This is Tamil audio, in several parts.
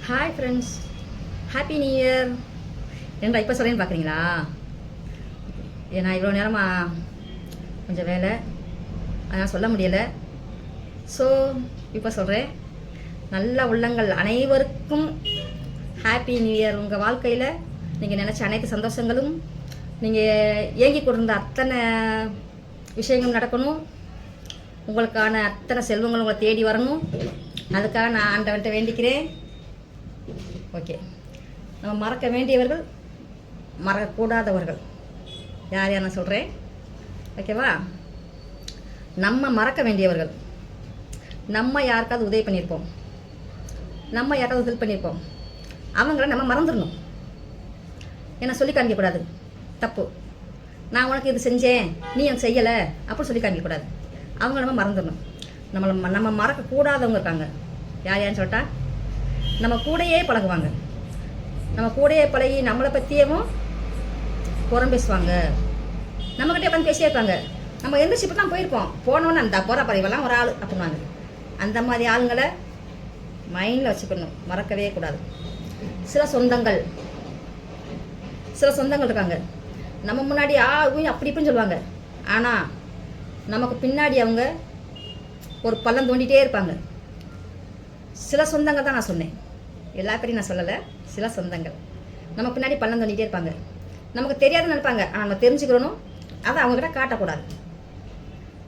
Hi friends, happy new year. என்னடா இப்போ சொல்கிறேன்னு பார்க்குறீங்களா? ஏன்னா இவ்வளோ நேரமாக கொஞ்சம் வேலை, அதனால் சொல்ல முடியலை. ஸோ இப்போ சொல்கிறேன். நல்ல உள்ளங்கள் அனைவருக்கும் ஹாப்பி நியூ இயர். உங்கள் வாழ்க்கையில் நீங்கள் நினச்ச அனைத்து சந்தோஷங்களும், நீங்கள் ஏங்கி கொண்டிருந்த அத்தனை விஷயங்களும் நடக்கணும். உங்களுக்கான அத்தனை செல்வங்களும் உங்களை தேடி வரணும். அதுக்காக நான் ஆண்டவன்கிட்ட வேண்டிக்கிறேன். ஓகே, நம்ம மறக்க வேண்டியவர்கள், மறக்கக்கூடாதவர்கள் யார் யார் நான் சொல்கிறேன், ஓகேவா? நம்ம மறக்க வேண்டியவர்கள், நம்ம யாருக்காவது உதவி பண்ணியிருப்போம், நம்ம யாருக்காவது உதவி பண்ணியிருப்போம், அவங்கள நம்ம மறந்துடணும். ஏன்னா சொல்லி காமிக்கக்கூடாது, தப்பு. நான் உனக்கு இது செஞ்சேன், நீ எனக்கு செய்யலை அப்படின்னு சொல்லி காமிக்கக்கூடாது. அவங்க நம்ம மறந்துடணும். நம்ம மறக்கக்கூடாதவங்க இருக்காங்க. யார் யாருன்னு சொல்லிட்டா, நம்ம கூடையே பழகுவாங்க, நம்ம கூடையே பழகி நம்மளை பற்றியவும் புறம் பேசுவாங்க, நம்மக்கிட்டே உட்காந்து பேசியே இருப்பாங்க. நம்ம எந்த ஷிப்பு தான் போயிருப்போம், போனோன்னு அந்த போகிற பறவைலாம் ஒரு ஆள் அப்படின்னாங்க. அந்த மாதிரி ஆளுங்களை மைண்டில் வச்சுக்கணும், மறக்கவே கூடாது. சில சொந்தங்கள் இருக்காங்க, நம்ம முன்னாடி அப்படி இப்படின்னு சொல்லுவாங்க. ஆனால் நமக்கு பின்னாடி அவங்க ஒரு பள்ளம் தோண்டிகிட்டே இருப்பாங்க. சில சொந்தங்கள் தான் நான் சொன்னேன், எல்லா பேரையும் நான் சொல்லலை. சில சொந்தங்கள் நம்ம பின்னாடி பள்ளம் தோண்டிகிட்டே இருப்பாங்க. நமக்கு தெரியாதுன்னு நினைப்பாங்க, ஆனால் நம்ம தெரிஞ்சுக்கிறணும். அதை அவங்கக்கிட்ட காட்டக்கூடாது.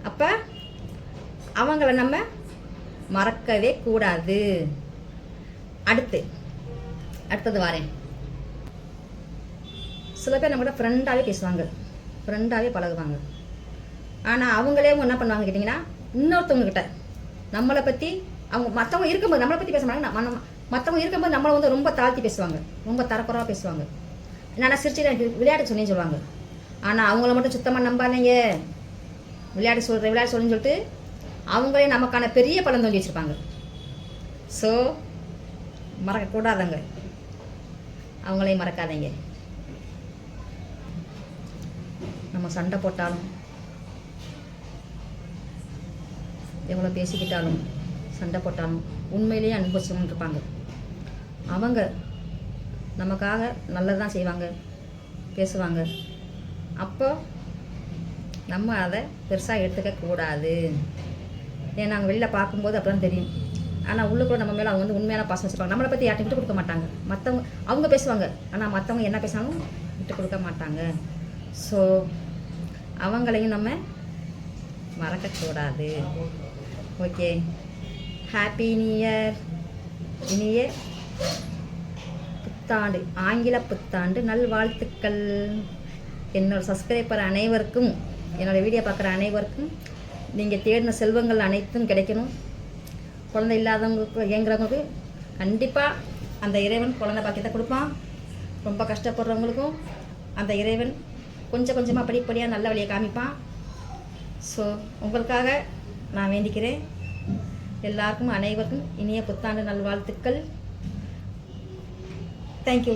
அப்போ அவங்கள நம்ம மறக்கவே கூடாது. அடுத்தது வாரேன். சில பேர் நம்மகிட்ட ஃப்ரெண்டாகவே பேசுவாங்க, ஃப்ரெண்டாகவே பழகுவாங்க. ஆனால் அவங்களே என்ன பண்ணுவாங்க கேட்டிங்கன்னா, இன்னொருத்தவங்கக்கிட்ட நம்மளை பற்றி, அவங்க மற்றவங்க இருக்கும்போது நம்மளை பற்றி பேச மாட்டாங்க, மற்றவங்க இருக்கும்போது நம்மளை வந்து ரொம்ப தாழ்த்தி பேசுவாங்க, ரொம்ப தரக்குறவாக பேசுவாங்க. நான் சிரிச்சு எனக்கு விளையாட்டு சொன்னேன்னு சொல்லுவாங்க. ஆனால் அவங்கள மட்டும் சுத்தமாக நம்பாதீங்க. விளையாட்டு சொல்லுன்னு சொல்லிட்டு அவங்களே நமக்கான பெரிய பலம் தோண்டி வச்சுருப்பாங்க. ஸோ மறக்கக்கூடாதங்க, அவங்களையும் மறக்காதீங்க. நம்ம சண்டை போட்டாலும், எவ்வளோ பேசிக்கிட்டாலும், சண்டை போட்டாலும் உண்மையிலேயே அனுபவிச்சவங்க இருப்பாங்க. அவங்க நமக்காக நல்லதான் செய்வாங்க, பேசுவாங்க. அப்போ நம்ம அதை பெருசாக எடுத்துக்கக்கூடாது. ஏன்னா நாங்கள் வெளியில் பார்க்கும்போது அப்போ தான் தெரியும். ஆனால் உள்ளுக்குள்ள நம்ம மேலே அவங்க வந்து உண்மையான பாசம் வச்சுருப்பாங்க. நம்மளை பற்றி யார்ட்டும் விட்டு கொடுக்க மாட்டாங்க. மற்றவங்க அவங்க பேசுவாங்க, ஆனால் மற்றவங்க என்ன பேசினாலும் விட்டு கொடுக்க மாட்டாங்க. ஸோ அவங்களையும் நம்ம மறக்கக்கூடாது. Okay, happy new year. இனிய புத்தாண்டு, ஆங்கில புத்தாண்டு நல்வாழ்த்துக்கள். என்னோடய சப்ஸ்கிரைபர் அனைவருக்கும், என்னோடய வீடியோ பார்க்குற அனைவருக்கும் நீங்கள் தேடின செல்வங்கள் அனைத்தும் கிடைக்கணும். குழந்தை இல்லாதவங்களுக்கு, ஏங்குறவங்களுக்கு கண்டிப்பாக அந்த இறைவன் குழந்தை பாக்கியத்தை கொடுப்பான். ரொம்ப கஷ்டப்படுறவங்களுக்கும் அந்த இறைவன் கொஞ்சம் கொஞ்சமாக படிப்படியாக நல்ல வழியை காமிப்பான். ஸோ உங்களுக்காக நான் வேண்டிக்கிறேன். எல்லாருக்கும், அனைவருக்கும் இனிய புத்தாண்டு நல்வாழ்த்துக்கள். தேங்க்யூ.